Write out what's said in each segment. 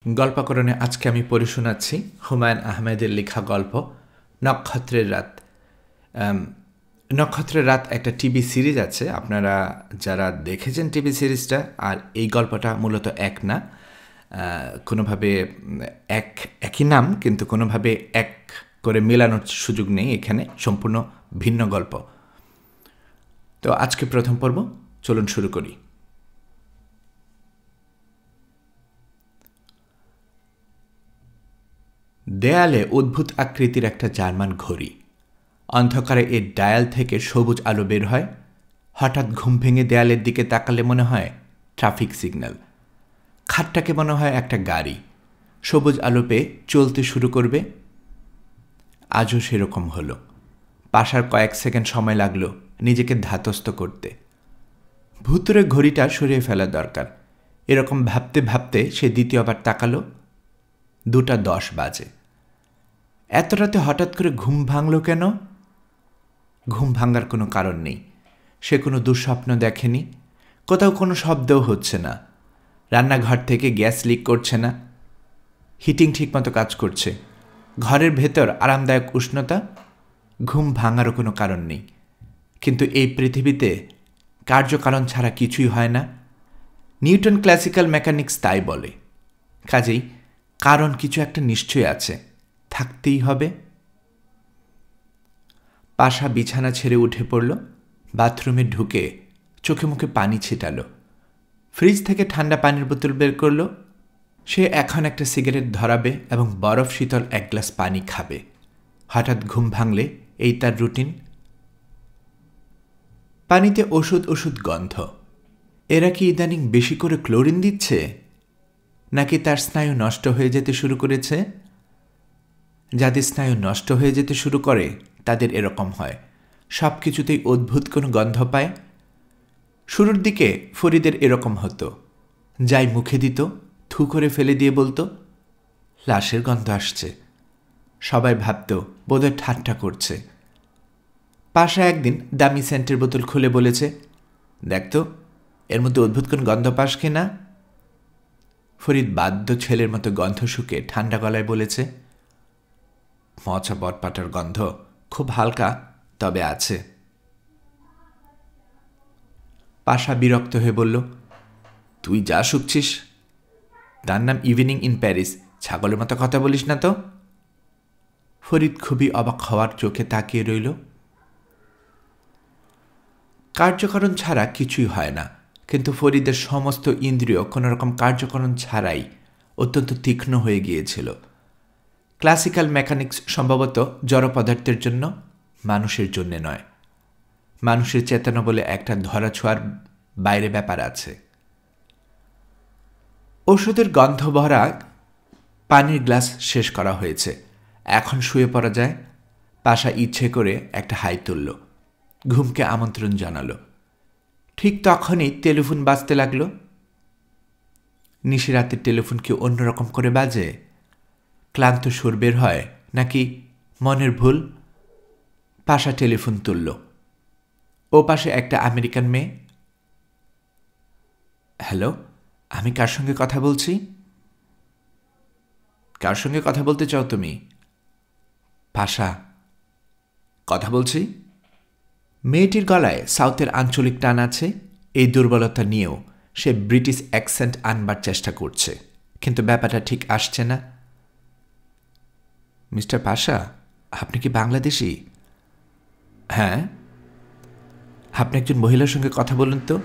গল্পকরণে আজকে আমি পড়ে শোনাচ্ছি হুমায়ুন আহমেদের লেখা গল্প নক্ষত্রের রাত। নক্ষত্রের রাত একটা টিভি সিরিজ আছে, আপনারা যারা দেখেছেন টিভি সিরিজটা। আর এই গল্পটা মূলত এক না, কোনোভাবে একই নাম, কিন্তু কোনোভাবে এক করে মেলানোর সুযোগ নেই এখানে, সম্পূর্ণ ভিন্ন গল্প। তো আজকে প্রথম পর্ব, চলুন শুরু করি। দেয়ালে অদ্ভুত আকৃতির একটা জার্মান ঘড়ি। অন্ধকারে এর ডায়াল থেকে সবুজ আলো বের হয়। হঠাৎ ঘুম ভেঙে দেয়ালের দিকে তাকালে মনে হয় ট্রাফিক সিগন্যাল। খাটটাকে মনে হয় একটা গাড়ি সবুজ আলো পেয়ে চলতে শুরু করবে। আজও সেরকম হলো। পাশার কয়েক সেকেন্ড সময় লাগলো নিজেকে ধাতস্থ করতে। ভুতুরে ঘড়িটা সরিয়ে ফেলা দরকার, এরকম ভাবতে ভাবতে সে দ্বিতীয়বার তাকালো। 2:10 বাজে। এত রাতে হঠাৎ করে ঘুম ভাঙল কেন? ঘুম ভাঙার কোনো কারণ নেই। সে কোনো দুঃস্বপ্ন দেখেনি। কোথাও কোনো শব্দও হচ্ছে না। রান্নাঘর থেকে গ্যাস লিক করছে না। হিটিং ঠিকমতো কাজ করছে। ঘরের ভেতর আরামদায়ক উষ্ণতা। ঘুম ভাঙারও কোনো কারণ নেই। কিন্তু এই পৃথিবীতে কার্যকারণ ছাড়া কিছুই হয় না। নিউটন ক্লাসিক্যাল মেকানিক্স তাই বলে। কাজেই কারণ কিছু একটা নিশ্চয় আছে, থাকতেই হবে। পাশা বিছানা ছেড়ে উঠে পড়ল। বাথরুমে ঢুকে চোখে মুখে পানি ছিটালো। ফ্রিজ থেকে ঠান্ডা পানির বোতল বের করল। সে এখন একটা সিগারেট ধরাবে এবং বরফ শীতল এক গ্লাস পানি খাবে। হঠাৎ ঘুম ভাঙলে এই তার রুটিন। পানিতে ওষুধ ওষুধ গন্ধ। এরা কি ইদানিং বেশি করে ক্লোরিন দিচ্ছে, নাকি তার স্নায়ু নষ্ট হয়ে যেতে শুরু করেছে? যাদের স্নায়ু নষ্ট হয়ে যেতে শুরু করে তাদের এরকম হয়, সব কিছুতেই অদ্ভুত কোনো গন্ধ পায়। শুরুর দিকে ফরিদের এরকম হতো। যাই মুখে দিত থু করে ফেলে দিয়ে বলতো, লাশের গন্ধ আসছে। সবাই ভাবত বোধহয় ঠাট্টা করছে। পাশা একদিন দামি সেন্টের বোতল খুলে বলেছে, দেখতো এর মধ্যে অদ্ভুত কোন গন্ধ পাস কিনা। ফরিদ বাধ্য ছেলের মতো গন্ধ শুকে ঠান্ডা গলায় বলেছে, মচা বটপাটার গন্ধ, খুব হালকা, তবে আছে। পাশা বিরক্ত হয়ে বলল, তুই যা শুকছিস। তার নাম ইভিনিং ইন প্যারিস, ছাগলের মতো কথা বলিস না তো। ফরিদ খুবই অবাক হওয়ার চোখে তাকিয়ে রইল। কার্যকরণ ছাড়া কিছুই হয় না, কিন্তু ফরিদের সমস্ত ইন্দ্রিয় কোনোরকম কার্যকরণ ছাড়াই অত্যন্ত তীক্ষ্ণ হয়ে গিয়েছিল। ক্লাসিক্যাল মেকানিক্স সম্ভবত জড় পদার্থের জন্য, মানুষের জন্যে নয়। মানুষের চেতনা বলে একটা ধরাছোঁয়ার বাইরে ব্যাপার আছে। ওষুধের গন্ধ ভরা পানির গ্লাস শেষ করা হয়েছে, এখন শুয়ে পড়া যায়। পাশা ইচ্ছে করে একটা হাই তুলল, ঘুমকে আমন্ত্রণ জানালো। ঠিক তখনই টেলিফোন বাজতে লাগলো। নিশিরাতের টেলিফোন কি অন্যরকম করে বাজে? ক্লান্ত সুর বের হয়, নাকি মনের ভুল? পাশা টেলিফোন তুলল। ও পাশে একটা আমেরিকান মেয়ে। হ্যালো, আমি কার সঙ্গে কথা বলছি? কার সঙ্গে কথা বলতে চাও তুমি? পাশা। কথা বলছি। মেয়েটির গলায় সাউথের আঞ্চলিক টান আছে। এই দুর্বলতা নিয়েও সে ব্রিটিশ অ্যাকসেন্ট আনবার চেষ্টা করছে, কিন্তু ব্যাপারটা ঠিক আসছে না। মিস্টার পাশা, আপনি কি বাংলাদেশি? হ্যাঁ। আপনি একজন মহিলার সঙ্গে কথা বলুন তো।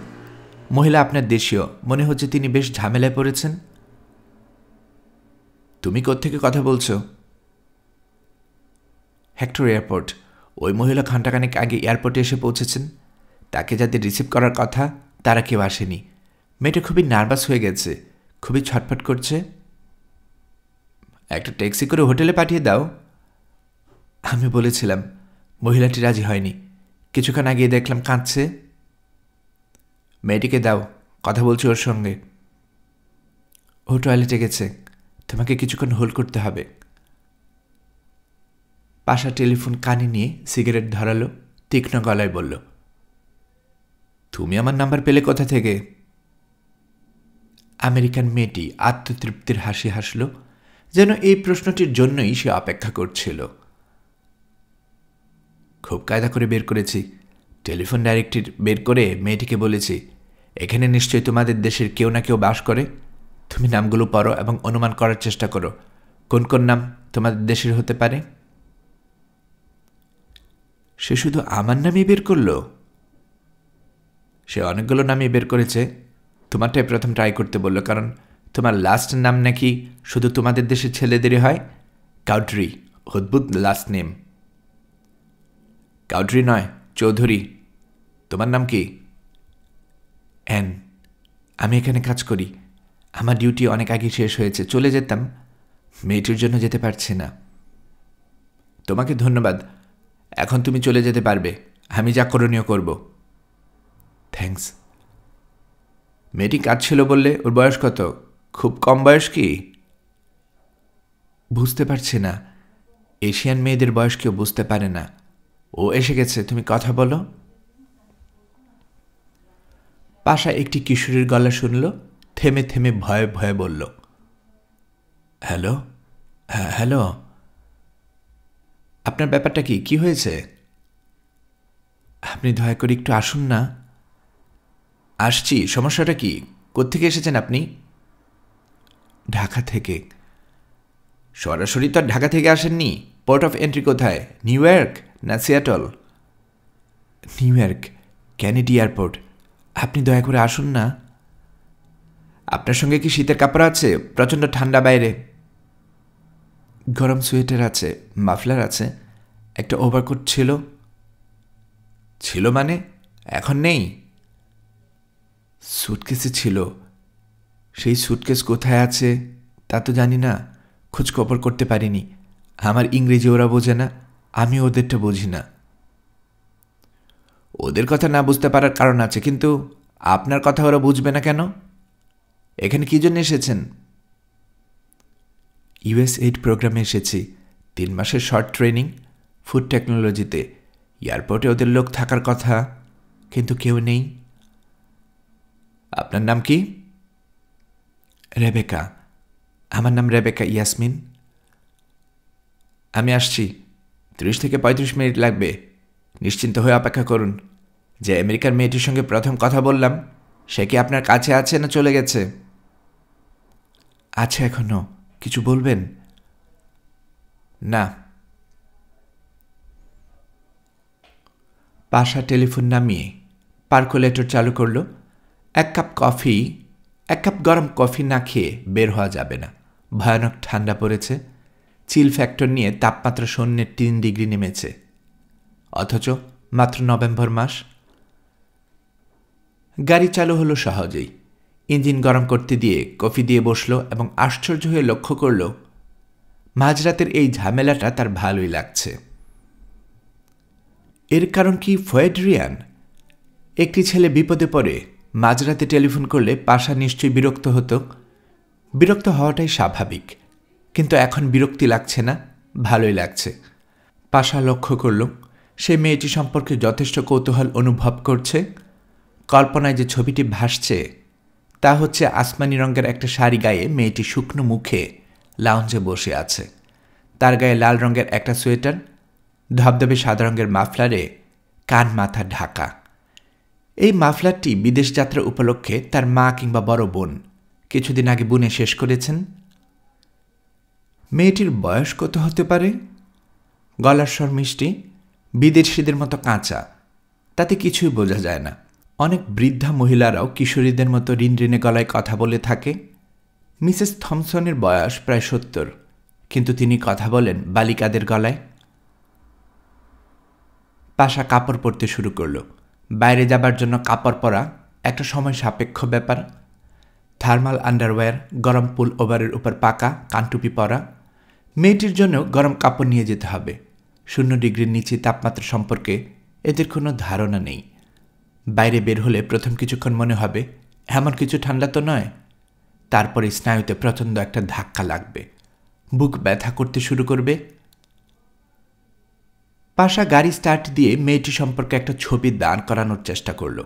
মহিলা আপনার দেশীয়, মনে হচ্ছে তিনি বেশ ঝামেলায় পড়েছেন। তুমি কোত্থেকে কথা বলছো? Hectare airport. ওই মহিলা ঘণ্টাখানেক আগে এয়ারপোর্টে এসে পৌঁছেছেন। তাকে যাদের রিসিভ করার কথা তারা কেউ আসেনি। মেয়েটা খুবই নার্ভাস হয়ে গেছে, খুবই ছটফট করছে। একটা ট্যাক্সি করে হোটেলে পাঠিয়ে দাও। আমি বলেছিলাম, মহিলাটি রাজি হয়নি। কিছুক্ষণ আগে দেখলাম কাঁদছে। মেয়েটিকে দাও, কথা বলছি ওর সঙ্গে। ও টয়লেটে গেছে, তোমাকে কিছুক্ষণ হোল্ড করতে হবে। পাশা টেলিফোন কানে নিয়ে সিগারেট ধরালো, তীক্ষ্ণ গলায় বলল, তুমি আমার নাম্বার পেলে কোথা থেকে? আমেরিকান মেয়েটি আত্মতৃপ্তির হাসি হাসল, যেন এই প্রশ্নটির জন্যই সে অপেক্ষা করছিল। খুব কায়দা করে বের করেছি। টেলিফোন ডাইরেক্টরি বের করে মেয়েটিকে বলেছি, এখানে নিশ্চয়ই তোমাদের দেশের কেউ না কেউ বাস করে। তুমি নামগুলো পড়ো এবং অনুমান করার চেষ্টা করো কোন কোন নাম তোমাদের দেশের হতে পারে। সে শুধু আমার নামই বের করল? সে অনেকগুলো নামই বের করেছে। তোমারটাই প্রথম ট্রাই করতে বলল, কারণ তোমার লাস্ট নাম নাকি শুধু তোমাদের দেশের ছেলেদেরই হয়। কাউড্রি, অদ্ভুত লাস্ট নেম। কাউড্রি নয়, চৌধুরী। তোমার নাম কি? অ্যান। আমি এখানে কাজ করি। আমার ডিউটি অনেক আগে শেষ হয়েছে, চলে যেতাম, মেয়েটির জন্য যেতে পারছি না। তোমাকে ধন্যবাদ, এখন তুমি চলে যেতে পারবে। আমি যা করণীয় করব। থ্যাঙ্কস। মেয়েটি কাঁদছিল বললে, ওর বয়স কত? খুব কম বয়স কি? বুঝতে পারছি না। এশিয়ান মেয়েদের বয়স কেউ বুঝতে পারে না। ও এসে গেছে, তুমি কথা বলো। পাশা একটি কিশোরীর গলা শুনল, থেমে থেমে ভয়ে ভয়ে বলল, হ্যালো। হ্যালো, আপনার ব্যাপারটা কি? কি হয়েছে? আপনি দয়া করে একটু আসুন না। আসছি। সমস্যাটা কি? কোত্থেকে এসেছেন আপনি? ঢাকা থেকে। সরাসরি তো আর ঢাকা থেকে আসেননি। পোর্ট অফ এন্ট্রি কোথায়? নিউ ইয়র্ক না Seattle? New York, Kennedy airport. আপনি দয়া করে আসুন না। আপনার সঙ্গে কি শীতের কাপড় আছে? প্রচণ্ড ঠান্ডা বাইরে। গরম সোয়েটার আছে, মাফলার আছে, একটা ওভারকোট ছিল। ছিল মানে? এখন নেই? সুটকেসে ছিল। সেই সুটকেস কোথায় আছে তা তো জানি না, খোঁজখবর করতে পারিনি। আমার ইংরেজি ওরা বোঝে না, আমি ওদেরটা বুঝি না। ওদের কথা না বুঝতে পারার কারণ আছে, কিন্তু আপনার কথা ওরা বুঝবে না কেন? এখানে কী জন্য এসেছেন? USAID প্রোগ্রামে এসেছি। 3 মাসের শর্ট ট্রেনিং, ফুড টেকনোলজিতে। এয়ারপোর্টে ওদের লোক থাকার কথা, কিন্তু কেউ নেই। আপনার নাম কি? রেবেকা। আমার নাম রেবেকা ইয়াসমিন। আমি আসছি। 30 থেকে 35 মিনিট লাগবে। নিশ্চিন্ত হয়ে অপেক্ষা করুন। যে আমেরিকার মেয়েটির সঙ্গে প্রথম কথা বললাম, সে কি আপনার কাছে আছে না চলে গেছে? আছে এখনো। কিছু বলবেন? না। পাশা টেলিফোন নামিয়ে পার্কোলেটর চালু করল। এক কাপ গরম কফি না খেয়ে বের হওয়া যাবে না। ভয়ানক ঠান্ডা পড়েছে। চিল ফ্যাক্টর নিয়ে তাপমাত্রা 0 ডিগ্রি নেমেছে, অথচ মাত্র নভেম্বর মাস। গাড়ি চালু হলো সহজেই। ইঞ্জিন গরম করতে দিয়ে কফি দিয়ে বসল এবং আশ্চর্য হয়ে লক্ষ্য করল মাঝরাতের এই ঝামেলাটা তার ভালোই লাগছে। এর কারণ কি ফয়েড্রিয়ান? একটি ছেলে বিপদে পড়ে মাঝরাতে টেলিফোন করলে পাশা নিশ্চয়ই বিরক্ত হতো। বিরক্ত হওয়াটাই স্বাভাবিক, কিন্তু এখন বিরক্তি লাগছে না, ভালোই লাগছে। পাশা লক্ষ্য করল সে মেয়েটি সম্পর্কে যথেষ্ট কৌতূহল অনুভব করছে। কল্পনায় যে ছবিটি ভাসছে তা হচ্ছে আসমানি রঙের একটা শাড়ি গায়ে মেয়েটি শুকনো মুখে লাউঞ্জে বসে আছে। তার গায়ে লাল রঙের একটা সোয়েটার, ধবধবে সাদা রঙের মাফলারে কান মাথা ঢাকা। এই মাফলারটি বিদেশ যাত্রা উপলক্ষে তার মা কিংবা বড় বোন কিছুদিন আগে বুনে শেষ করেছেন। মেয়েটির বয়স কত হতে পারে? গলার স্বর মিষ্টি, বিদেশিদের মতো কাঁচা, তাতে কিছুই বোঝা যায় না। অনেক বৃদ্ধা মহিলারাও কিশোরীদের মতো রিনরিনে গলায় কথা বলে থাকে। মিসেস থমসনের বয়স প্রায় 70, কিন্তু তিনি কথা বলেন বালিকাদের গলায়। পাশা কাপড় পরতে শুরু করল। বাইরে যাবার জন্য কাপড় পরা একটা সময় সাপেক্ষ ব্যাপার। থার্মাল আন্ডারওয়্যার, গরম পুল ওভারের উপর পাকা কানটুপি পরা। মেয়েটির জন্য গরম কাপড় নিয়ে যেতে হবে। 0 ডিগ্রির নিচে তাপমাত্রা সম্পর্কে এদের কোনো ধারণা নেই। বাইরে বের হলে প্রথম কিছুক্ষণ মনে হবে এমন কিছু ঠান্ডা তো নয়। তারপরে স্নায়ুতে প্রচণ্ড একটা ধাক্কা লাগবে, বুক ব্যথা করতে শুরু করবে। পাশা গাড়ি স্টার্ট দিয়ে মেয়েটি সম্পর্কে একটা ছবি দাঁড় করানোর চেষ্টা করল।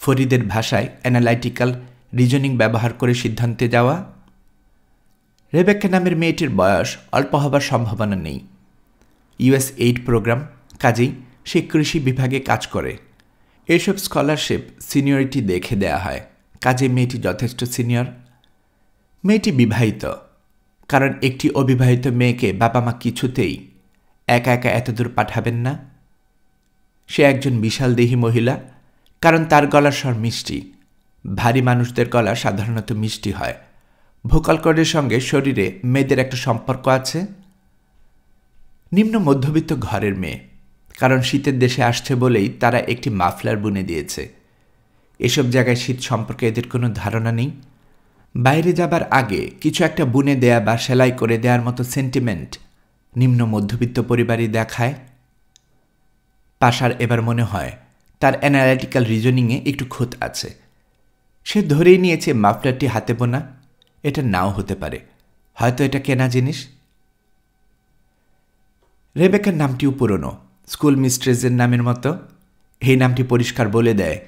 ফরিদের ভাষায় অ্যানালাইটিক্যাল রিজনিং ব্যবহার করে সিদ্ধান্তে যাওয়া? রেবেকা নামের মেয়েটির বয়স অল্প হবার সম্ভাবনা নেই। USAID প্রোগ্রাম, কাজেই সে কৃষি বিভাগে কাজ করে। এসব স্কলারশিপ সিনিয়রিটি দেখে দেয়া হয়, কাজে মেয়েটি যথেষ্ট সিনিয়র। মেয়েটি বিবাহিত, কারণ একটি অবিবাহিত মেয়েকে বাবা মা কিছুতেই একা একা এতদূর পাঠাবেন না। সে একজন বিশালদেহী মহিলা, কারণ তার গলার স্বর মিষ্টি। ভারী মানুষদের গলা সাধারণত মিষ্টি হয়। ভোকাল কর্ডের সঙ্গে শরীরে মেয়েদের একটা সম্পর্ক আছে। নিম্ন মধ্যবিত্ত ঘরের মেয়ে, কারণ শীতের দেশে আসছে বলেই তারা একটি মাফলার বুনে দিয়েছে। এসব জায়গায় শীত সম্পর্কে এদের কোনো ধারণা নেই। বাইরে যাবার আগে কিছু একটা বুনে দেয়া বা সেলাই করে দেওয়ার মতো সেন্টিমেন্ট নিম্ন মধ্যবিত্ত পরিবারই দেখায়। পাশার এবার মনে হয় তার অ্যানালিটিক্যাল রিজনিংয়ে একটু খুঁত আছে। সে ধরেই নিয়েছে মাফলারটি হাতে বোনা। এটা নাও হতে পারে, হয়তো এটা কেনা জিনিস। রেবেকার নামটিও পুরনো, স্কুল মিস্ট্রেসের নামের মতো। এই নামটি পরিষ্কার বলে দেয়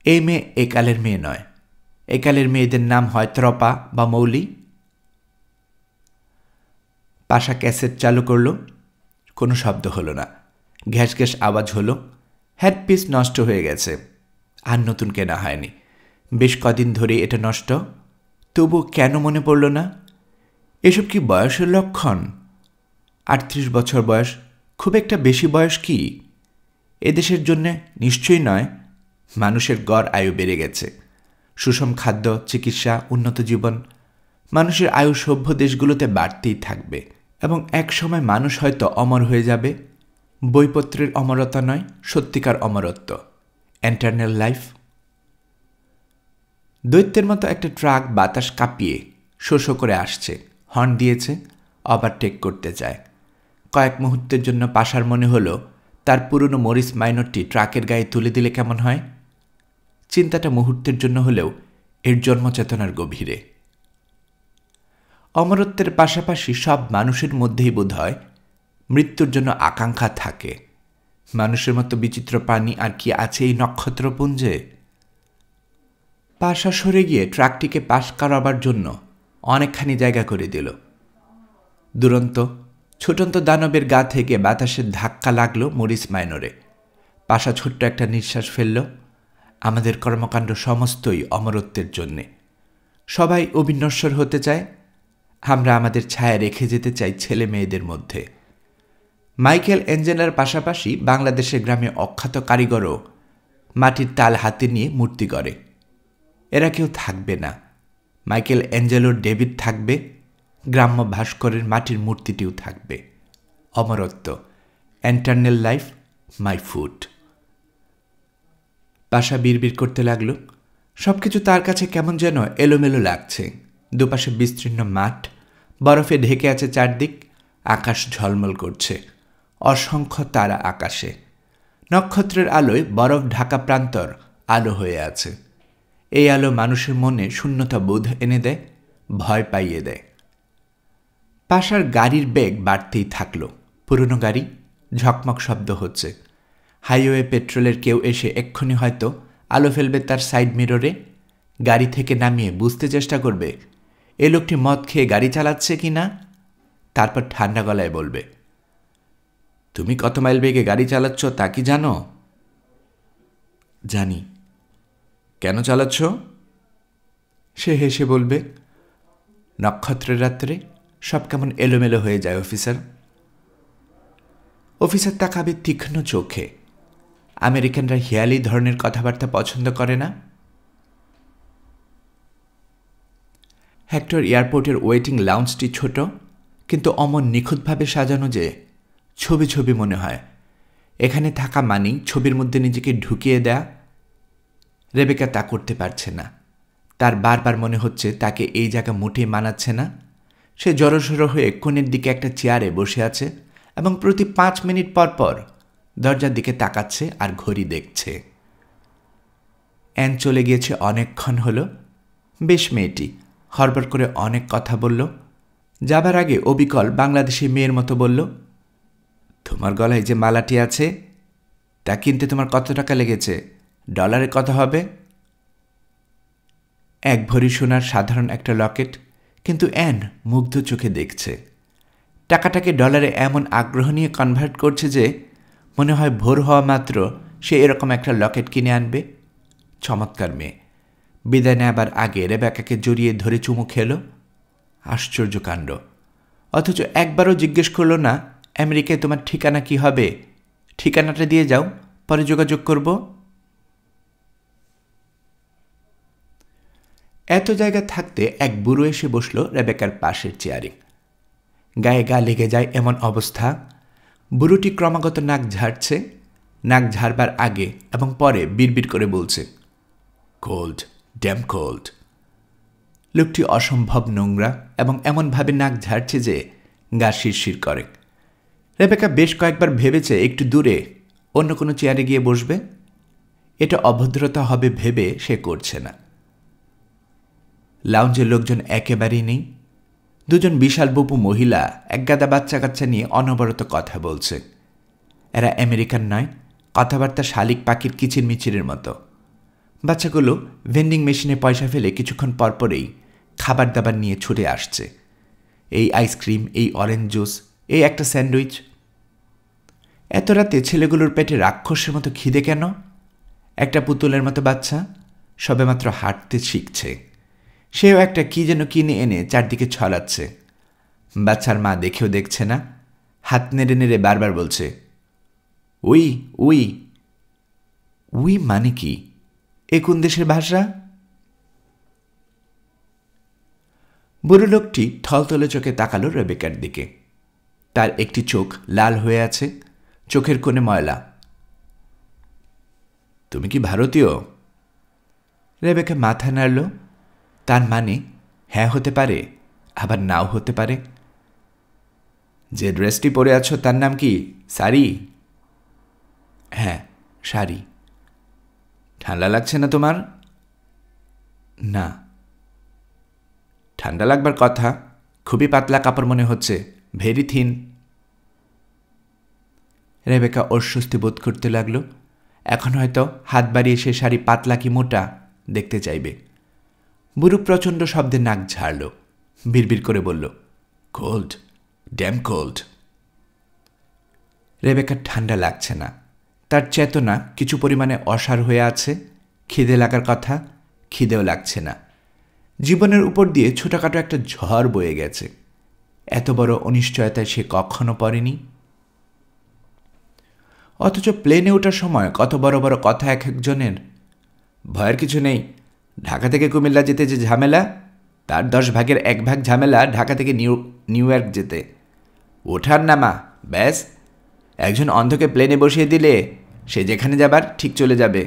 এই মেয়ে একালের মেয়ে নয়। একালের মেয়েদের নাম হয় ত্রপা বা মৌলি। পাশা ক্যাসেট চালু করল, কোনো শব্দ হলো না। ঘ্যাস ঘ্যাস আওয়াজ হলো। হ্যাডপিস নষ্ট হয়ে গেছে, আর নতুন কেনা হয়নি। বেশ কদিন ধরে এটা নষ্ট। তবু কেন মনে পড়ল না? এসব কি বয়সের লক্ষণ? 38 বছর বয়স খুব একটা বেশি বয়স কি? এদেশের জন্যে নিশ্চয়ই নয়। মানুষের গড় আয়ু বেড়ে গেছে। সুষম খাদ্য, চিকিৎসা, উন্নত জীবন, মানুষের আয়ু সভ্য দেশগুলোতে বাড়তেই থাকবে এবং এক সময় মানুষ হয়তো অমর হয়ে যাবে। বইপত্রের অমরতা নয়, সত্যিকার অমরত্ব, ইন্টারনাল লাইফ। দৈত্যের মতো একটা ট্রাক বাতাস কাঁপিয়ে শো শো করে আসছে, হর্ন দিয়েছে, ওভারটেক করতে চায়। কয়েক মুহূর্তের জন্য পাশার মনে হলো তার পুরনো মরিস মাইনরটি ট্রাকের গায়ে তুলে দিলে কেমন হয়। চিন্তাটা মুহূর্তের জন্য হলেও এর জন্মচেতনার গভীরে। অমরত্বের পাশাপাশি সব মানুষের মধ্যেই বোধ হয় মৃত্যুর জন্য আকাঙ্ক্ষা থাকে। মানুষের মতো বিচিত্র প্রাণী আর কি আছে এই নক্ষত্রপুঞ্জে? পাশা সরে গিয়ে ট্রাকটিকে পাশ করাবার জন্য অনেকখানি জায়গা করে দিল। দুরন্ত ছোটন্ত দানবের গা থেকে বাতাসের ধাক্কা লাগলো মরিস মাইনরে। পাশা ছোট্ট একটা নিঃশ্বাস ফেলল। আমাদের কর্মকাণ্ড সমস্তই অমরত্বের জন্যে। সবাই অবিনশ্বর হতে চায়। আমরা আমাদের ছায়া রেখে যেতে চাই ছেলে মেয়েদের মধ্যে। মাইকেল অ্যাঞ্জেলার পাশাপাশি বাংলাদেশের গ্রামে অখ্যাত কারিগরও মাটির তাল হাতে নিয়ে মূর্তি করে। এরা কেউ থাকবে না। মাইকেল অ্যাঞ্জেলোর ডেভিড থাকবে, গ্রাম্য ভাস্করের মাটির মূর্তিটিও থাকবে। অমরত্ব, ইন্টারনাল লাইফ, মাই ফুড। পাশা বিড়বিড় করতে লাগলো। সবকিছু তার কাছে কেমন যেন এলোমেলো লাগছে। দুপাশে বিস্তীর্ণ মাঠ, বরফে ঢেকে আছে চারদিক। আকাশ ঝলমল করছে, অসংখ্য তারা আকাশে। নক্ষত্রের আলোয় বরফ ঢাকা প্রান্তর আলো হয়ে আছে। এই আলো মানুষের মনে শূন্যতা বোধ এনে দেয়, ভয় পাইয়ে দেয়। পাশার গাড়ির বেগ বাড়তেই থাকল। পুরনো গাড়ি, ঝকমক শব্দ হচ্ছে। হাইওয়ে পেট্রোলের কেউ এসে এক্ষুনি হয়তো আলো ফেলবে তার সাইড মিররে। গাড়ি থেকে নামিয়ে বুঝতে চেষ্টা করবে এ লোকটি মদ খেয়ে গাড়ি চালাচ্ছে কি না। তারপর ঠান্ডা গলায় বলবে, তুমি কত মাইল বেগে গাড়ি চালাচ্ছ তা কি জানো? জানি। কেন চালাচ্ছ? সে হেসে বলবে, নক্ষত্রের রাত্রে সব কেমন এলোমেলো হয়ে যায় অফিসার। অফিসার তাকাবে তীক্ষ্ণ চোখে। আমেরিকানরা হিয়ালি ধরনের কথাবার্তা পছন্দ করে না। হেক্টর এয়ারপোর্টের ওয়েটিং লাউঞ্জটি ছোট, কিন্তু অমন নিখুঁতভাবে সাজানো যে ছবি ছবি মনে হয়। এখানে থাকা মানেই ছবির মধ্যে নিজেকে ঢুকিয়ে দেয়া। রেবেকা তা করতে পারছে না। তার বারবার মনে হচ্ছে তাকে এই জায়গা মোটেই মানাচ্ছে না। সে জড়সড় হয়ে কোণের দিকে একটা চেয়ারে বসে আছে এবং প্রতি 5 মিনিট পর পর দরজার দিকে তাকাচ্ছে আর ঘড়ি দেখছে। অ্যান চলে গিয়েছে অনেকক্ষণ হলো। বেশ মেয়েটি, হড়বড় করে অনেক কথা বলল। যাবার আগে অবিকল বাংলাদেশি মেয়ের মতো বলল, তোমার গলায় যে মালাটি আছে তা কিনতে তোমার কত টাকা লেগেছে? ডলারে কত হবে? এক ভরি সোনার সাধারণ একটা লকেট, কিন্তু অ্যান মুগ্ধ চোখে দেখছে। টাকাটাকে ডলারে এমন আগ্রহ নিয়ে কনভার্ট করছে যে মনে হয় ভোর হওয়া মাত্র সে এরকম একটা লকেট কিনে আনবে। চমৎকার মেয়ে। বিদায় নেবার আগে রেবেকাকে জড়িয়ে ধরে চুমু খেল। আশ্চর্য কাণ্ড। অথচ একবারও জিজ্ঞেস করল না, আমেরিকায় তোমার ঠিকানা কি হবে? ঠিকানাটা দিয়ে যাও, পরে যোগাযোগ করব। এত জায়গা থাকতে এক বুড়ো এসে বসল রেবেকার পাশের চেয়ারে। গায়ে গা লেগে যায় এমন অবস্থা। বুড়োটি ক্রমাগত নাক ঝাড়ছে। নাক ঝাড়বার আগে এবং পরে বিড়বিড় করে বলছে, কোল্ড, ড্যাম কোল্ড। লোকটি অসম্ভব নোংরা এবং এমনভাবে নাক ঝাড়ছে যে গা শিরশির করে। রেবেকা বেশ কয়েকবার ভেবেছে একটু দূরে অন্য কোনো চেয়ারে গিয়ে বসবে। এটা অভদ্রতা হবে ভেবে সে করছে না। লাউঞ্জের লোকজন একেবারেই নেই। দুজন বিশাল বপু মহিলা একগাদা বাচ্চা কাচ্চা নিয়ে অনবরত কথা বলছে। এরা আমেরিকান নয়, কথাবার্তা শালিক পাখির কিচিরমিচিরের মতো। বাচ্চাগুলো ভেন্ডিং মেশিনে পয়সা ফেলে কিছুক্ষণ পরপরেই খাবার দাবার নিয়ে ছুটে আসছে। এই আইসক্রিম, এই অরেঞ্জ জুস, এই একটা স্যান্ডউইচ। এত রাতে ছেলেগুলোর পেটে রাক্ষসের মতো খিদে কেন? একটা পুতুলের মতো বাচ্চা সবেমাত্র হাঁটতে শিখছে। সেও একটা কি যেন কিনে এনে চারদিকে ছড়াচ্ছে। বাচ্চার মা দেখেও দেখছে না, হাত নেড়ে নেড়ে বারবার বলছে, উই উই। উই মানে কি? এ কোন দেশের ভাষা? বুড়ো লোকটি থলথলে চোখে তাকালো রেবেকার দিকে। তার একটি চোখ লাল হয়ে আছে, চোখের কোণে ময়লা। তুমি কি ভারতীয়? রেবেকা মাথা নাড়ল। তার মানে হ্যাঁ হতে পারে, আবার নাও হতে পারে। যে ড্রেসটি পরে আছো তার নাম কি? শাড়ি? হ্যাঁ, শাড়ি। ঠান্ডা লাগছে না তোমার? না। ঠান্ডা লাগবার কথা, খুবই পাতলা কাপড় মনে হচ্ছে, ভেরি থিন। রেবেকা অস্বস্তি বোধ করতে লাগল। এখন হয়তো হাত বাড়িয়ে সে শাড়ি পাতলা কি মোটা দেখতে চাইবে। বুড়ো প্রচণ্ড শব্দে নাক ঝাড়ল, বিড়বিড় করে বলল, কোল্ড, ড্যাম কোল্ড। রেবেকার ঠান্ডা লাগছে না। তার চেতনা কিছু পরিমাণে অসাড় হয়ে আছে। খিদে লাগার কথা, খিদেও লাগছে না। জীবনের উপর দিয়ে ছোটখাটো একটা ঝড় বয়ে গেছে। এত বড় অনিশ্চয়তায় সে কখনো পড়েনি। অথচ প্লেনে ওঠার সময় কত বড় বড় কথা এক একজনের। ভয়ের কিছু নেই, ঢাকা থেকে কুমিল্লা যেতে যে ঝামেলা, তার 10 ভাগের 1 ভাগ ঝামেলা ঢাকা থেকে নিউ ইয়র্ক যেতে। ওঠার নামা, ব্যাস। একজন অন্ধকে প্লেনে বসিয়ে দিলে সে যেখানে যাবার ঠিক চলে যাবে।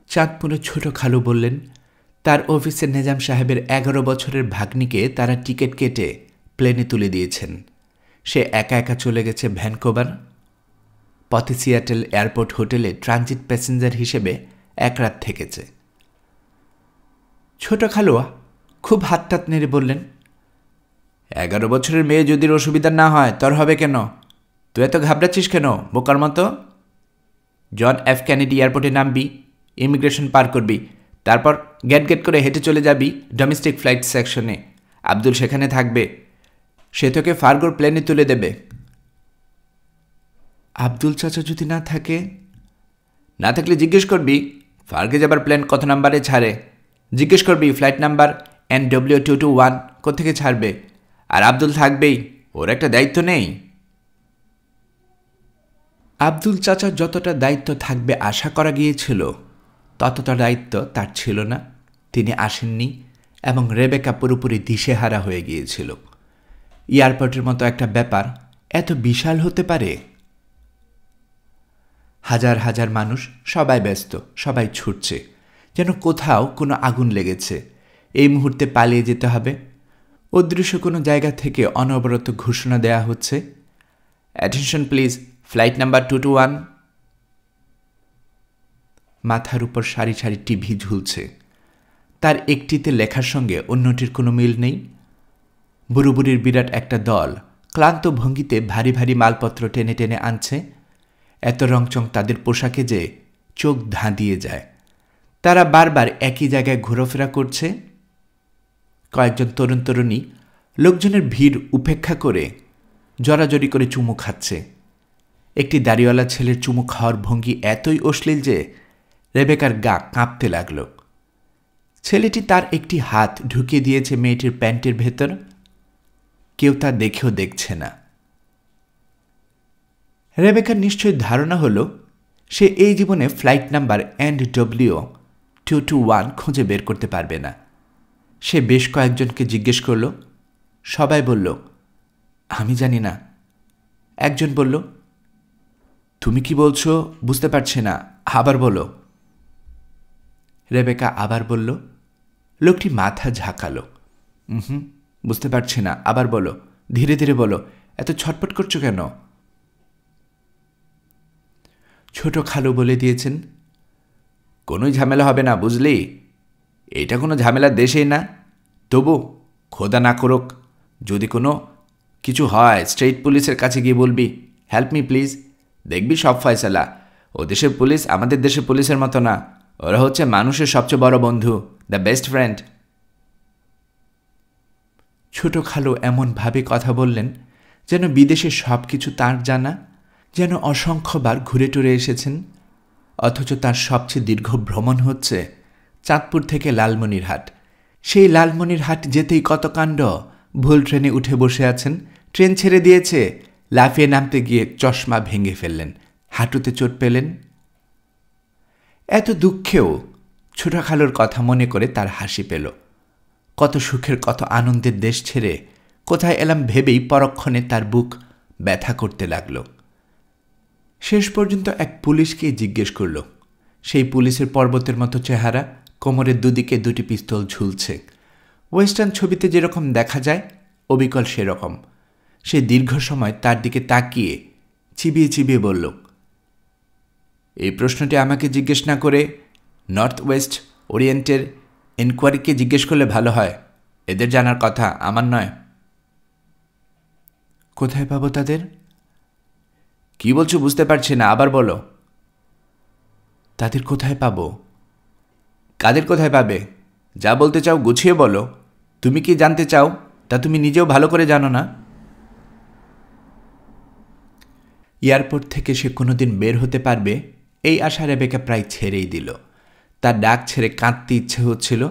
চাঁদপুরের ছোট খালু বললেন, তার অফিসের নিজাম সাহেবের 11 বছরের ভাগ্নিকে তারা টিকিট কেটে প্লেনে তুলে দিয়েছেন। সে একা একা চলে গেছে ভ্যানকুভার। পথে সিয়াটেল এয়ারপোর্ট হোটেলে ট্রানজিট প্যাসেঞ্জার হিসেবে 1 রাত থেকেছে। ছোট খালুয়া খুব হাতটাত নেড়ে বললেন, 11 বছরের মেয়ে যদি অসুবিধা না হয় তোর হবে কেন? তুই এত ঘাবড়াচ্ছিস কেন বোকার মতো? জন এফ কেনেডি এয়ারপোর্টে নামবি, ইমিগ্রেশন পার করবি, তারপর গেট করে হেঁটে চলে যাবি ডোমেস্টিক ফ্লাইট সেকশনে। আব্দুল সেখানে থাকবে, সে তোকে ফার্গোর প্লেনে তুলে দেবে। আব্দুল চাচা যদি না থাকে? না থাকলে জিজ্ঞেস করবি ফার্গে যাবার প্লেন কত নাম্বারে ছাড়ে। জিজ্ঞেস করবি ফ্লাইট নাম্বার NW221 কোত্থেকে ছাড়বে। আর আব্দুল থাকবেই, ওর একটা দায়িত্ব নেই? আব্দুল চাচার যতটা দায়িত্ব থাকবে আশা করা গিয়েছিল, ততটা দায়িত্ব তার ছিল না। তিনি আসেননি এবং রেবেকা পুরোপুরি দিশেহারা হয়ে গিয়েছিল। এয়ারপোর্টের মতো একটা ব্যাপার এত বিশাল হতে পারে? হাজার হাজার মানুষ, সবাই ব্যস্ত, সবাই ছুটছে, যেন কোথাও কোনো আগুন লেগেছে। এই মুহূর্তে পালিয়ে যেতে হবে। অদৃশ্য কোনো জায়গা থেকে অনবরত ঘোষণা দেয়া হচ্ছে, অ্যাটেনশন প্লিজ, ফ্লাইট নাম্বার 221। মাথার উপর সারি সারি টিভি ঝুলছে। তার একটিতে লেখার সঙ্গে অন্যটির কোনো মিল নেই। বুড়োবুড়ির বিরাট একটা দল ক্লান্ত ভঙ্গিতে ভারী ভারী মালপত্র টেনে টেনে আনছে। এত রংচং তাদের পোশাকে যে চোখ ধাঁধিয়ে যায়। তারা বারবার একই জায়গায় ঘোরাফেরা করছে। কয়েকজন তরুণ তরুণী লোকজনের ভিড় উপেক্ষা করে জড়াজড়ি করে চুমু খাচ্ছে। একটি দাড়িওয়ালা ছেলের চুমু খাওয়ার ভঙ্গি এতই অশ্লীল যে রেবেকার গা কাঁপতে লাগল। ছেলেটি তার একটি হাত ঢুকিয়ে দিয়েছে মেয়েটির প্যান্টের ভেতর। কেউ তা দেখেও দেখছে না। রেবেকার নিশ্চয়ই ধারণা হলো সে এই জীবনে ফ্লাইট নাম্বার NW221 খুঁজে বের করতে পারবে না। সে বেশ কয়েকজনকে জিজ্ঞেস করল। সবাই বলল, আমি জানি না। একজন বলল, তুমি কি বলছো বুঝতে পারছি না, আবার বলো। রেবেকা আবার বলল। লোকটি মাথা ঝাঁকালো। বুঝতে পারছি না, আবার বলো, ধীরে ধীরে বলো, এত ছটপট করছো কেন? ছোট খালু বলে দিয়েছেন, কোনোই ঝামেলা হবে না, বুঝলি? এটা কোনো ঝামেলার দেশেই না। তবু খোদা না করুক, যদি কোনো কিছু হয় স্টেট পুলিশের কাছে গিয়ে বলবি, হেল্প মি প্লিজ। দেখবি সব ফয়সালা। ও দেশের পুলিশ আমাদের দেশের পুলিশের মতো না। ওরা হচ্ছে মানুষের সবচেয়ে বড় বন্ধু, দ্য বেস্ট ফ্রেন্ড। ছোট খালু এমনভাবে কথা বললেন যেন বিদেশে সব কিছু তাঁর জানা, যেন অসংখ্যবার ঘুরে টুরে এসেছেন। অথচ তার সবচেয়ে দীর্ঘ ভ্রমণ হচ্ছে চাঁদপুর থেকে লালমনিরহাট। সেই লালমনিরহাট যেতেই কত কাণ্ড। ভুল ট্রেনে উঠে বসে আছেন, ট্রেন ছেড়ে দিয়েছে, লাফিয়ে নামতে গিয়ে চশমা ভেঙে ফেললেন, হাঁটুতে চোট পেলেন। এত দুঃখেও ছোট খালুর কথা মনে করে তার হাসি পেল। কত সুখের কত আনন্দের দেশ ছেড়ে কোথায় এলাম ভেবেই পরক্ষণে তার বুক ব্যথা করতে লাগল। শেষ পর্যন্ত এক পুলিশকে জিজ্ঞেস করল। সেই পুলিশের পর্বতের মতো চেহারা, কোমরের দুদিকে দুটি পিস্তল ঝুলছে। ওয়েস্টার্ন ছবিতে যেরকম দেখা যায় অবিকল সেরকম। সে দীর্ঘ সময় তার দিকে তাকিয়ে চিবিয়ে চিবিয়ে বলল, এই প্রশ্নটি আমাকে জিজ্ঞেস না করে নর্থ ওয়েস্ট ওরিয়েন্টের এনকোয়ারিকে জিজ্ঞেস করলে ভালো হয়। এদের জানার কথা, আমার নয়। কোথায় পাবো তাদের? কি বলছো বুঝতে পারছি না, আবার বলো। তাদের কোথায় পাবো? কাদের কোথায় পাবে? যা বলতে চাও গুছিয়ে বলো। তুমি কি জানতে চাও তা তুমি নিজেও ভালো করে জানো না। এয়ারপোর্ট থেকে সে কোনোদিন বের হতে পারবে এই আশা রেবেকা প্রায় ছেড়েই দিল। তার ডাক ছেড়ে কাঁদতে ইচ্ছে হচ্ছিল।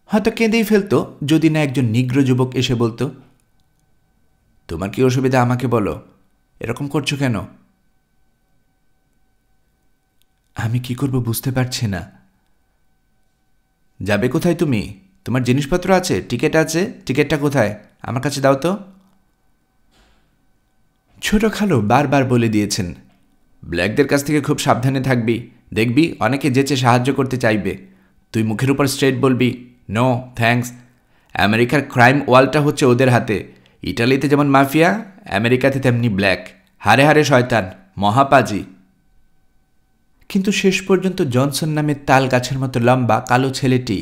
হয়তো কেঁদেই ফেলতো যদি না একজন নিগ্র যুবক এসে বলতো, তোমার কি অসুবিধা আমাকে বলো, এরকম করছো কেন? আমি কি করব বুঝতে পারছি না। যাবে কোথায় তুমি? তোমার জিনিসপত্র আছে, টিকিট আছে, টিকিটটা কোথায়? আমার কাছে দাও তো। ছোট খালু বারবার বলে দিয়েছেন, ব্ল্যাকদের কাছ থেকে খুব সাবধানে থাকবি, দেখবি অনেকে যেচে সাহায্য করতে চাইবে। তুই মুখের উপর স্ট্রেট বলবি, নো থ্যাঙ্কস। আমেরিকার ক্রাইম ওয়ালটা হচ্ছে ওদের হাতে। ইটালিতে যেমন মাফিয়া, আমেরিকাতে তেমনি ব্ল্যাক, হারে হারে শয়তান, মহাপাজি। কিন্তু শেষ পর্যন্ত জনসন নামের তাল গাছের মতো লম্বা কালো ছেলেটি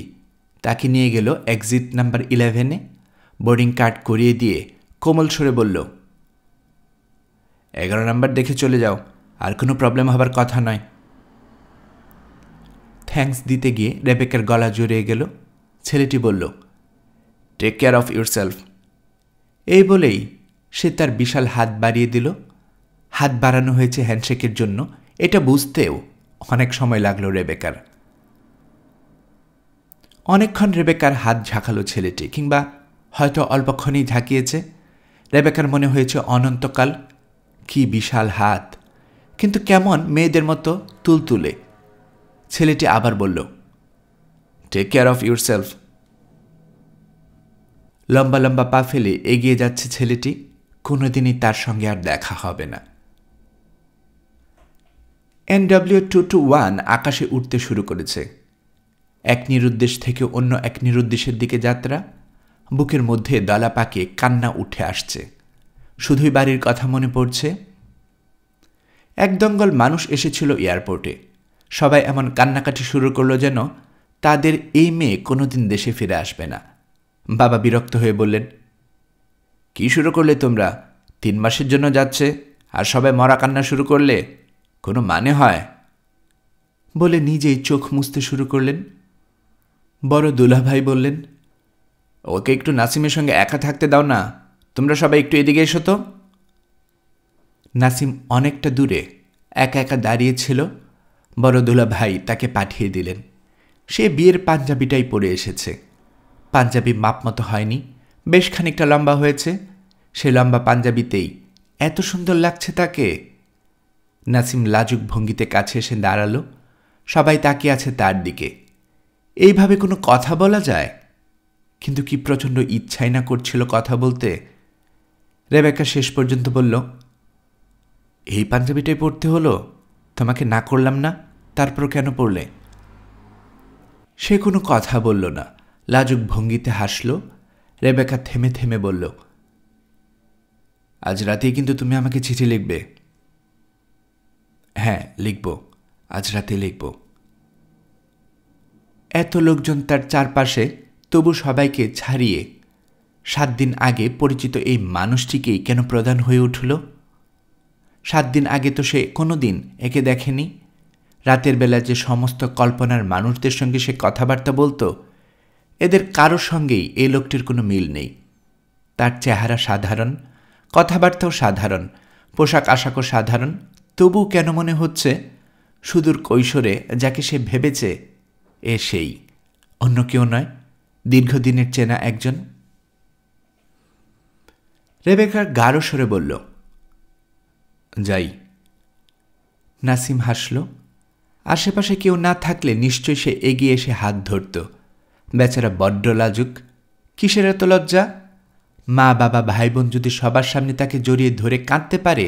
তাকে নিয়ে গেল এক্সিট নাম্বার 11-এ। বোর্ডিং কার্ড করিয়ে দিয়ে কোমল সরে বলল, 11 নাম্বার দেখে চলে যাও, আর কোনো প্রবলেম হবার কথা নয়। থ্যাঙ্কস দিতে গিয়ে রেবেকার গলা জড়িয়ে গেল। ছেলেটি বলল, টেক কেয়ার অফ ইউরসেলফ। এই বলেই সে তার বিশাল হাত বাড়িয়ে দিল। হাত বাড়ানো হয়েছে হ্যান্ডশেকের জন্য, এটা বুঝতেও অনেক সময় লাগলো রেবেকার। অনেকক্ষণ রেবেকার হাত ঝাঁকালো ছেলেটি, কিংবা হয়তো অল্পক্ষণেই ঝাঁকিয়েছে। রেবেকার মনে হয়েছে অনন্তকাল। কি বিশাল হাত, কিন্তু কেমন মেয়েদের মতো তুলতুলে। ছেলেটি আবার বলল, টেক কেয়ার অফ ইউরসেলফ। লম্বা লম্বা পা ফেলে এগিয়ে যাচ্ছে ছেলেটি। কোনোদিনই তার সঙ্গে আর দেখা হবে না। NW221 আকাশে উঠতে শুরু করেছে। এক নিরুদ্দেশ থেকে অন্য এক নিরুদ্দেশের দিকে যাত্রা। বুকের মধ্যে দলা পাকিয়ে কান্না উঠে আসছে। শুধুই বাড়ির কথা মনে পড়ছে। এক দঙ্গল মানুষ এসেছিল এয়ারপোর্টে। সবাই এমন কান্নাকাটি শুরু করলো যেন তাদের এই মেয়ে কোনোদিন দেশে ফিরে আসবে না। বাবা বিরক্ত হয়ে বললেন, কি শুরু করলে তোমরা? 3 মাসের জন্য যাচ্ছে আর সবাই মরা কান্না শুরু করলে? কোনো মানে হয়? বলে নিজেই চোখ মুছতে শুরু করলেন। বড় দুলাভাই বললেন, ওকে একটু নাসিমের সঙ্গে একা থাকতে দাও না, তোমরা সবাই একটু এদিকে এসো তো। নাসিম অনেকটা দূরে একা একা দাঁড়িয়েছিল। বড় দুলাভাই তাকে পাঠিয়ে দিলেন। সে বিয়ের পাঞ্জাবিটাই পরে এসেছে। পাঞ্জাবি মাপ মতো হয়নি, বেশ খানিকটা লম্বা হয়েছে। সে লম্বা পাঞ্জাবিতেই এত সুন্দর লাগছে তাকে। নাসিম লাজুক ভঙ্গিতে কাছে এসে দাঁড়ালো। সবাই তাকিয়ে আছে তার দিকে। এইভাবে কোনো কথা বলা যায়? কিন্তু কি প্রচণ্ড ইচ্ছাই না করছিল কথা বলতে। রেবেকা শেষ পর্যন্ত বলল, এই পাঞ্জাবিটাই পরতে হলো? তোমাকে না করলাম না, তারপর কেন পড়লে? সে কোনো কথা বলল না, লাজুক ভঙ্গিতে হাসল। রেবেকা থেমে থেমে বলল, আজ রাতেই কিন্তু তুমি আমাকে চিঠি লিখবে? হ্যাঁ, লিখব, আজ রাতে লিখব। এত লোকজন তার চারপাশে, তবু সবাইকে ছাড়িয়ে 7 দিন আগে পরিচিত এই মানুষটিকেই কেন প্রধান হয়ে উঠল? 7 দিন আগে তো সে কোনো দিন একে দেখেনি। রাতের বেলা যে সমস্ত কল্পনার মানুষদের সঙ্গে সে কথাবার্তা বলতো, এদের কারোর সঙ্গেই এই লোকটির কোনো মিল নেই। তার চেহারা সাধারণ, কথাবার্তাও সাধারণ, পোশাক আশাকও সাধারণ, তবু কেন মনে হচ্ছে সুদূর কৈশোরে যাকে সে ভেবেছে এ সেই, অন্য কেউ নয়, দীর্ঘদিনের চেনা একজন। রেবেকা গাঢ় স্বরে বলল, যাই। নাসিম হাসল। আশেপাশে কেউ না থাকলে নিশ্চয়ই সে এগিয়ে এসে হাত ধরত। বেচারা বড্ড লাজুক। কিসের এত লজ্জা? মা বাবা ভাই বোন যদি সবার সামনে তাকে জড়িয়ে ধরে কাঁদতে পারে,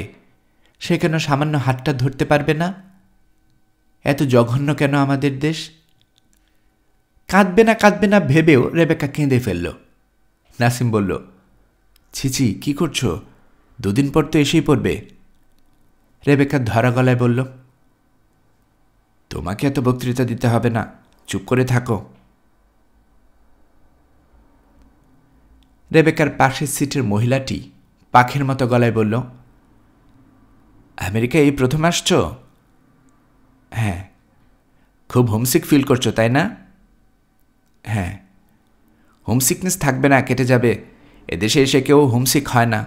সে কেন সামান্য হাতটা ধরতে পারবে না? এত জঘন্য কেন আমাদের দেশ? কাঁদবে না ভেবেও রেবেকা কেঁদে ফেলল। নাসিম বলল, ছিছি, কি করছো? 2 দিন পর তো এসেই পড়বে। রেবেকা ধরা গলায় বলল, তোমাকে এত বক্তৃতা দিতে হবে না, চুপ করে থাকো। রেবেকার পাশের সিটের মহিলাটি পাখির মতো গলায় বলল, আমেরিকা এই প্রথম আসছো? হ্যাঁ। খুব হোমসিক ফিল করছো, তাই না? হ্যাঁ। হোমসিকনেস থাকবে না, কেটে যাবে। এদেশে এসে কেউ হোমসিক হয় না।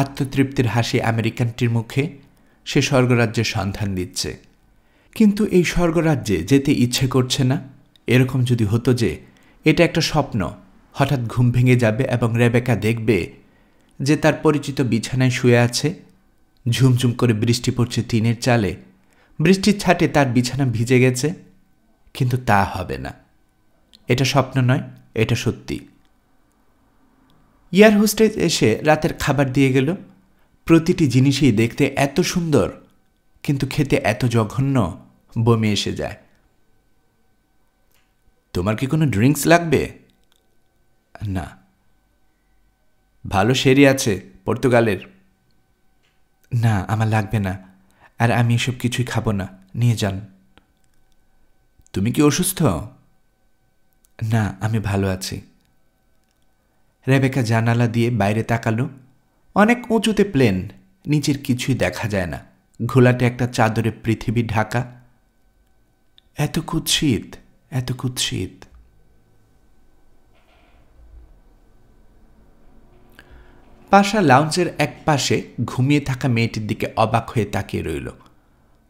আত্মতৃপ্তির হাসি আমেরিকানটির মুখে। সে স্বর্গরাজ্যের সন্ধান দিচ্ছে, কিন্তু এই স্বর্গরাজ্যে যেতে ইচ্ছে করছে না। এরকম যদি হতো যে এটা একটা স্বপ্ন, হঠাৎ ঘুম ভেঙে যাবে এবং রেবেকা দেখবে যে তার পরিচিত বিছানায় শুয়ে আছে, ঝুমঝুম করে বৃষ্টি পড়ছে টিনের চালে, বৃষ্টির ছাটে তার বিছানা ভিজে গেছে। কিন্তু তা হবে না। এটা স্বপ্ন নয়, এটা সত্যি। এয়ার হোস্টেস এসে রাতের খাবার দিয়ে গেল। প্রতিটি জিনিসই দেখতে এত সুন্দর, কিন্তু খেতে এত জঘন্য, বমি এসে যায়। তোমার কি কোনো ড্রিঙ্কস লাগবে? না। ভালো শেরি আছে পর্তুগালের। না, আমার লাগবে না, আর আমি এসব কিছুই খাবো না, নিয়ে যান। তুমি কি অসুস্থ? না, আমি ভালো আছি। রেবেকা জানালা দিয়ে বাইরে তাকালো। অনেক উঁচুতে প্লেন, নিচের কিছুই দেখা যায় না। ঘোলাটে একটা চাদরে পৃথিবী ঢাকা। এত কুৎসিত, এত কুৎসিত। পাশা লাউঞ্জের এক পাশে ঘুমিয়ে থাকা মেয়েটির দিকে অবাক হয়ে তাকিয়ে রইল।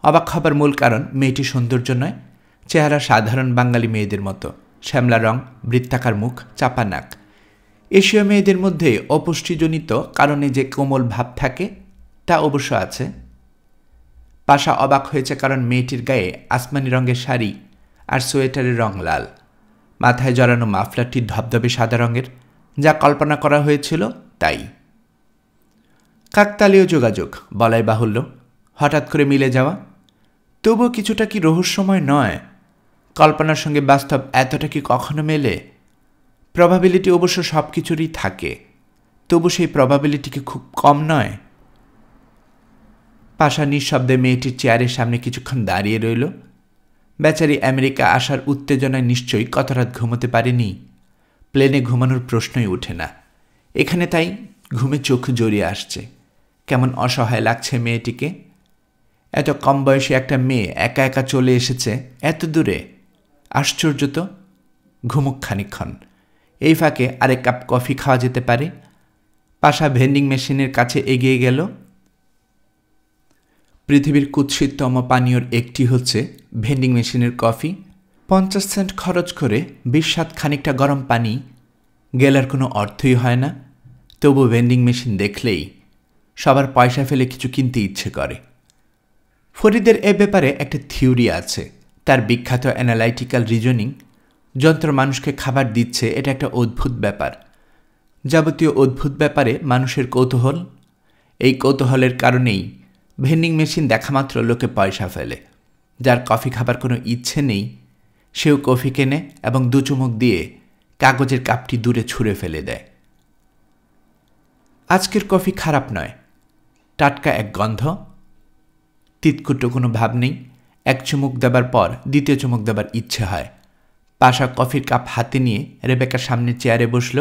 অবাক হবার মূল কারণ মেয়েটির সৌন্দর্য নয়, চেহারা সাধারণ বাঙালি মেয়েদের মতো, শ্যামলা রং, বৃত্তাকার মুখ, চাপা নাক। এশীয় মেয়েদের মধ্যে অপুষ্টিজনিত কারণে যে কোমল ভাব থাকে তা অবশ্য আছে। পাশা অবাক হয়েছে কারণ মেয়েটির গায়ে আসমানি রঙের শাড়ি আর সোয়েটারের রং লাল। মাথায় জড়ানো মাফলারটি ধবধবে সাদা রঙের, যা কল্পনা করা হয়েছিল তাই। কাকতালীয় যোগাযোগ বলাই বাহুল্য, হঠাৎ করে মিলে যাওয়া। তবুও কিছুটা কি রহস্যময় নয়? কল্পনার সঙ্গে বাস্তব এতটা কি কখনো মেলে? প্রবাবিলিটি অবশ্য সব কিছুরই থাকে, তবু সেই প্রবাবিলিটিকে খুব কম নয়। পাশা নিঃশব্দে মেয়েটির চেয়ারের সামনে কিছুক্ষণ দাঁড়িয়ে রইল। বেচারি আমেরিকা আসার উত্তেজনায় নিশ্চয়ই কত রাত ঘুমোতে পারেনি। প্লেনে ঘুমানোর প্রশ্নই ওঠে না। এখানে তাই ঘুমে চোখ জড়িয়ে আসছে। কেমন অসহায় লাগছে মেয়েটিকে। এত কম বয়সী একটা মেয়ে একা একা চলে এসেছে এত দূরে। আশ্চর্য তো। ঘুমুক খানিকক্ষণ, এই ফাঁকে আরেক কাপ কফি খাওয়া যেতে পারে। পাশা ভেন্ডিং মেশিনের কাছে এগিয়ে গেল। পৃথিবীর কুৎসিততম পানীয়র একটি হচ্ছে ভেন্ডিং মেশিনের কফি। 50 সেন্ট খরচ করে বিস্বাদ খানিকটা গরম পানি গেলার কোনো অর্থই হয় না। তবু ভেন্ডিং মেশিন দেখলেই সবার পয়সা ফেলে কিছু কিনতে ইচ্ছে করে। ফরিদের এ ব্যাপারে একটা থিওরি আছে। তার বিখ্যাত অ্যানালাইটিক্যাল রিজনিং যন্ত্র মানুষকে খাবার দিচ্ছে, এটা একটা অদ্ভুত ব্যাপার। যাবতীয় অদ্ভুত ব্যাপারে মানুষের কৌতূহল, এই কৌতূহলের কারণেই ভেন্ডিং মেশিন দেখামাত্র লোকে পয়সা ফেলে। যার কফি খাবার কোনো ইচ্ছে নেই সেও কফি কেনে এবং দু চুমুক দিয়ে কাগজের কাপটি দূরে ছুঁড়ে ফেলে দেয়। আজকের কফি খারাপ নয়, টাটকা এক গন্ধ, তিতকুটো কোনো ভাব নেই। এক চুমুক দেবার পর দ্বিতীয় চুমুক দেবার ইচ্ছে হয়। পাশা কফির কাপ হাতে নিয়ে রেবেকার সামনে চেয়ারে বসল।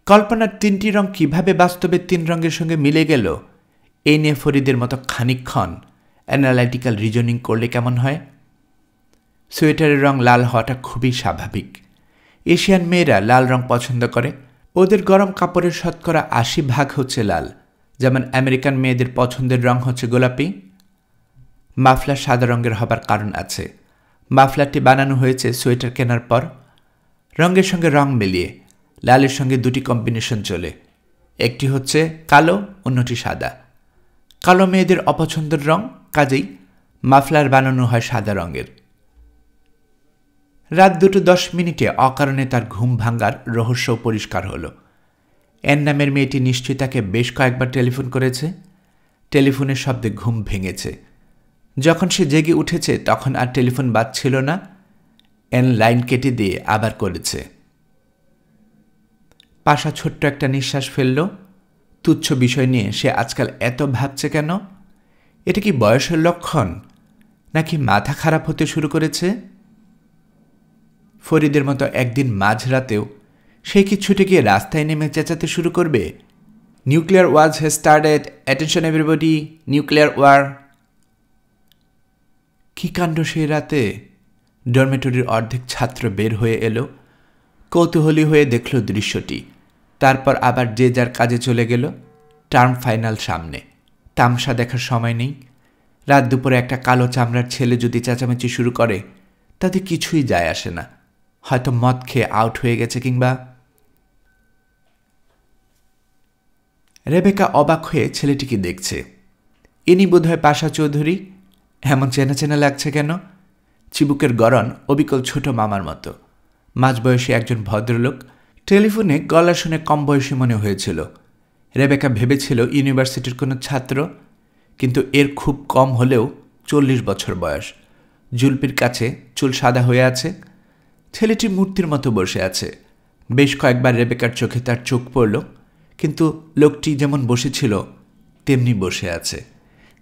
কল্পনার 3টি রং কিভাবে বাস্তবে 3 রঙের সঙ্গে মিলে গেল, এই নিয়ে ফরিদের মতো খানিকক্ষণ অ্যানালাইটিক্যাল রিজনিং করলে কেমন হয়? সোয়েটারের রং লাল হওয়াটা খুবই স্বাভাবিক। এশিয়ান মেয়েরা লাল রং পছন্দ করে। ওদের গরম কাপড়ের 80% হচ্ছে লাল। যেমন আমেরিকান মেয়েদের পছন্দের রং হচ্ছে গোলাপি। মাফলার সাদা রঙের হবার কারণ আছে। মাফলারটি বানানো হয়েছে সোয়েটার কেনার পর। রঙের সঙ্গে রং মিলিয়ে লালের সঙ্গে 2টি কম্বিনেশন চলে, একটি হচ্ছে কালো, অন্যটি সাদা। কালো মেয়েদের অপছন্দের রং, কাজেই মাফলার বানানো হয় সাদা রঙের। রাত 2:10 অকারণে তার ঘুম ভাঙার রহস্য পরিষ্কার হল। এন নামের মেয়েটি নিশ্চয়ই তাকে বেশ কয়েকবার টেলিফোন করেছে। টেলিফোনের শব্দে ঘুম ভেঙেছে। যখন সে জেগে উঠেছে তখন আর টেলিফোন বাজছিল না। এন লাইন কেটে দিয়ে আবার করেছে। পাশা ছোট্ট একটা নিঃশ্বাস ফেলল। তুচ্ছ বিষয় নিয়ে সে আজকাল এত ভাবছে কেন? এটা কি বয়সের লক্ষণ, নাকি মাথা খারাপ হতে শুরু করেছে? ফরিদের মতো একদিন মাঝরাতেও সে কি ছুটে গিয়ে রাস্তায় নেমে চেঁচাতে শুরু করবে, nuclear war has started, attention everybody, nuclear war? কি কাণ্ড সেই রাতে! ডরমেটরির অর্ধেক ছাত্র বের হয়ে এলো। কৌতূহলী হয়ে দেখল দৃশ্যটি। তারপর আবার যে যার কাজে চলে গেল। টার্ম ফাইনাল সামনে, তামসা দেখার সময় নেই। রাত দুপুরে একটা কালো চামড়ার ছেলে যদি চেঁচামেচি শুরু করে তাতে কিছুই যায় আসে না। হয়তো মদ খেয়ে আউট হয়ে গেছে কিংবা। রেবেকা অবাক হয়ে ছেলেটিকে দেখছে। ইনি বোধহয় পাশা চৌধুরী। এমন চেনা চেনা লাগছে কেন? চিবুকের গড়ন অবিকল ছোট মামার মতো। মাঝবয়সী একজন ভদ্রলোক। টেলিফোনে গলা শুনে কম বয়সী মনে হয়েছিল। রেবেকা ভেবেছিল ইউনিভার্সিটির কোনো ছাত্র, কিন্তু এর খুব কম হলেও 40 বছর বয়স। জুলপির কাছে চুল সাদা হয়ে আছে। ছেলেটি মূর্তির মতো বসে আছে। বেশ কয়েকবার রেবেকার চোখে তার চোখ পড়ল, কিন্তু লোকটি যেমন বসেছিল তেমনি বসে আছে,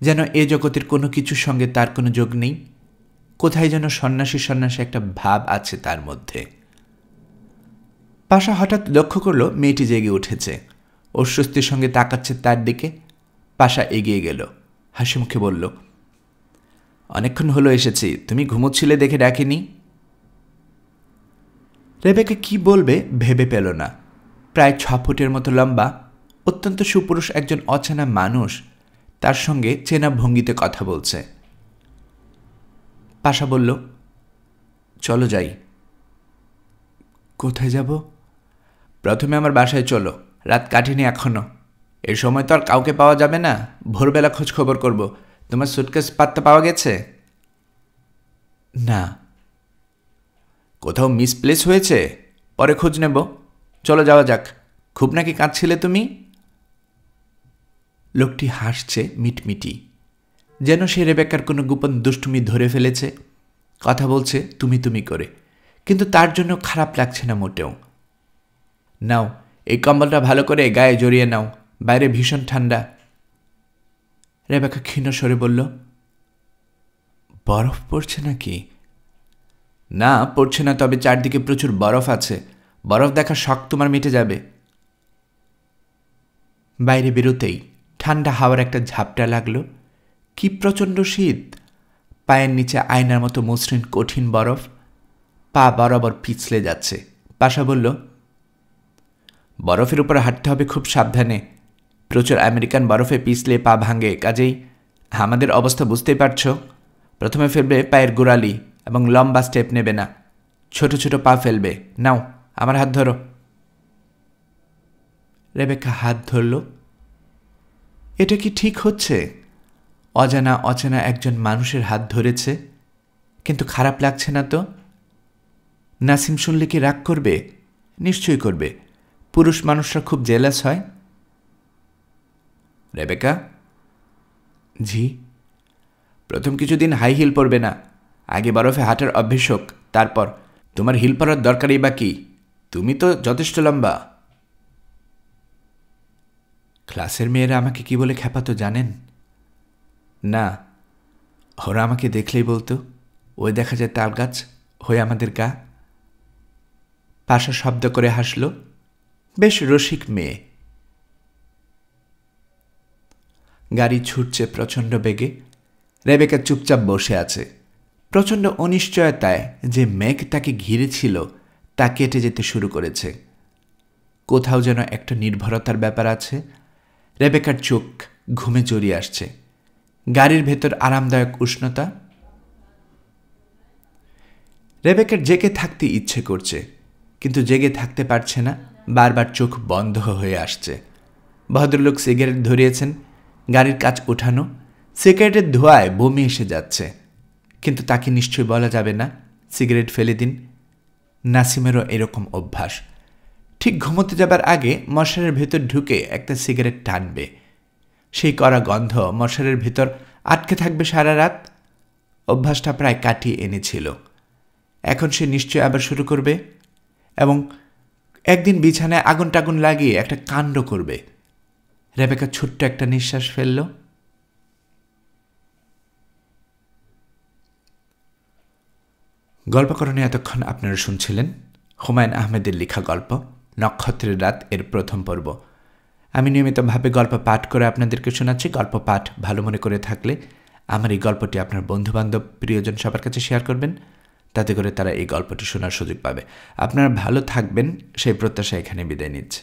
যেন এ জগতের কোনো কিছুর সঙ্গে তার কোনো যোগ নেই। কোথায় যেন সন্ন্যাসী সন্ন্যাসী একটা ভাব আছে তার মধ্যে। পাশা হঠাৎ লক্ষ্য করল মেয়েটি জেগে উঠেছে, অস্বস্তির সঙ্গে তাকাচ্ছে তার দিকে। পাশা এগিয়ে গেল, হাসি মুখে বলল, অনেকক্ষণ হলো এসেছি, তুমি ঘুমোচ্ছিলে দেখে ডাকিনি। রেবেকা কি বলবে ভেবে পেল না। প্রায় 6 ফুটের মতো লম্বা, অত্যন্ত সুপুরুষ একজন অচেনা মানুষ তার সঙ্গে চেনা ভঙ্গিতে কথা বলছে। পাশা বলল, চলো যাই। কোথায় যাব? প্রথমে আমার বাসায় চলো, রাত কাটিনি এখনো। এই সময় তো আর কাউকে পাওয়া যাবে না। ভোরবেলা খোঁজ খবর করব। তোমার সুটকেস পাত্তা পাওয়া গেছে? না। কোথাও মিসপ্লেস হয়েছে? পরে খোঁজ নেব। চলো যাওয়া যাক। খুব নাকি কাঁদছিলে তুমি? লোকটি হাসছে মিটমিটি, যেন সে রেবেকার কোনো গোপন দুষ্টুমি ধরে ফেলেছে। কথা বলছে তুমি তুমি করে, কিন্তু তার জন্য খারাপ লাগছে না মোটেও। নাও, এই কম্বলটা ভালো করে গায়ে জড়িয়ে নাও, বাইরে ভীষণ ঠান্ডা। রেবেকা ক্ষীণ স্বরে বলল, বরফ পড়ছে নাকি? না, পড়ছে না, তবে চারদিকে প্রচুর বরফ আছে। বরফ দেখার শখ তোমার মিটে যাবে। বাইরে বেরোতেই ঠান্ডা হাওয়ার একটা ঝাপটা লাগলো। কি প্রচণ্ড শীত! পায়ের নিচে আয়নার মতো মসৃণ কঠিন বরফ, পা বরাবর পিছলে যাচ্ছে। পাশা বলল, বরফের উপর হাঁটতে হবে খুব সাবধানে, প্রচুর আমেরিকান বরফে পিছলে পা ভাঙে, কাজেই আমাদের অবস্থা বুঝতেই পারছ। প্রথমে ফেলবে পায়ের গোড়ালি এবং লম্বা স্টেপ নেবে না, ছোট ছোট পা ফেলবে। নাও, আমার হাত ধরো। রেবেকা হাত ধরল। এটা কি ঠিক হচ্ছে? অজানা অচেনা একজন মানুষের হাত ধরেছে, কিন্তু খারাপ লাগছে না তো। নাসিম শুনলে কি রাগ করবে? নিশ্চয়ই করবে, পুরুষ মানুষরা খুব জেলাস হয়। রেবেকা? জি। প্রথম কিছুদিন হাই হিল পরবে না, আগে বরফে হাঁটার অভ্যেস হোক, তারপর। তোমার হিল পরার দরকারই বা কি? তুমি তো যথেষ্ট লম্বা। ক্লাসের মেয়েরা আমাকে কি বলে খ্যাপাতো জানেন? না, ওরা আমাকে দেখলেই বলতো, ওই দেখা যায় তাল গাছ, হয়ে আমাদের গা। পাশা শব্দ করে হাসল। বেশ রসিক মেয়ে। গাড়ি ছুটছে প্রচণ্ড বেগে। রেবেকা চুপচাপ বসে আছে। প্রচণ্ড অনিশ্চয়তায় যে মেঘ তাকে ঘিরেছিল তা কেটে যেতে শুরু করেছে। কোথাও যেন একটা নির্ভরতার ব্যাপার আছে। রেবেকার চোখ ঘুমে জড়িয়ে আসছে। গাড়ির ভেতর আরামদায়ক উষ্ণতা। রেবেকার জেগে থাকতে ইচ্ছে করছে, কিন্তু জেগে থাকতে পারছে না, বারবার চোখ বন্ধ হয়ে আসছে। ভদ্রলোক সিগারেট ধরিয়েছেন, গাড়ির কাচ ওঠানো, সিগারেটের ধোঁয়ায় বমি এসে যাচ্ছে, কিন্তু তাকে নিশ্চয়ই বলা যাবে না সিগারেট ফেলে দিন। নাসিমেরও এরকম অভ্যাস, ঠিক ঘুমোতে যাবার আগে মশারের ভেতর ঢুকে একটা সিগারেট টানবে। সেই কড়া গন্ধ মশারের ভেতর আটকে থাকবে সারা রাত। অভ্যাসটা প্রায় কাটিয়ে এনেছিল, এখন সে নিশ্চয় আবার শুরু করবে, এবং একদিন বিছানায় আগুন টাগুন লাগিয়ে একটা কাণ্ড করবে। রেবেকা ছোট্ট একটা নিঃশ্বাস ফেলল। গল্পকরণে এতক্ষণ আপনারা শুনছিলেন হুমায়ুন আহমেদের লেখা গল্প নক্ষত্রের রাত এর প্রথম পর্ব। আমি নিয়মিতভাবে গল্প পাঠ করে আপনাদেরকে শোনাচ্ছি। গল্প পাঠ ভালো মনে করে থাকলে আমার এই গল্পটি আপনার বন্ধুবান্ধব প্রিয়জন সবার কাছে শেয়ার করবেন, তাতে করে তারা এই গল্পটি শোনার সুযোগ পাবে। আপনারা ভালো থাকবেন সেই প্রত্যাশা এখানে বিদায় নিচ্ছে।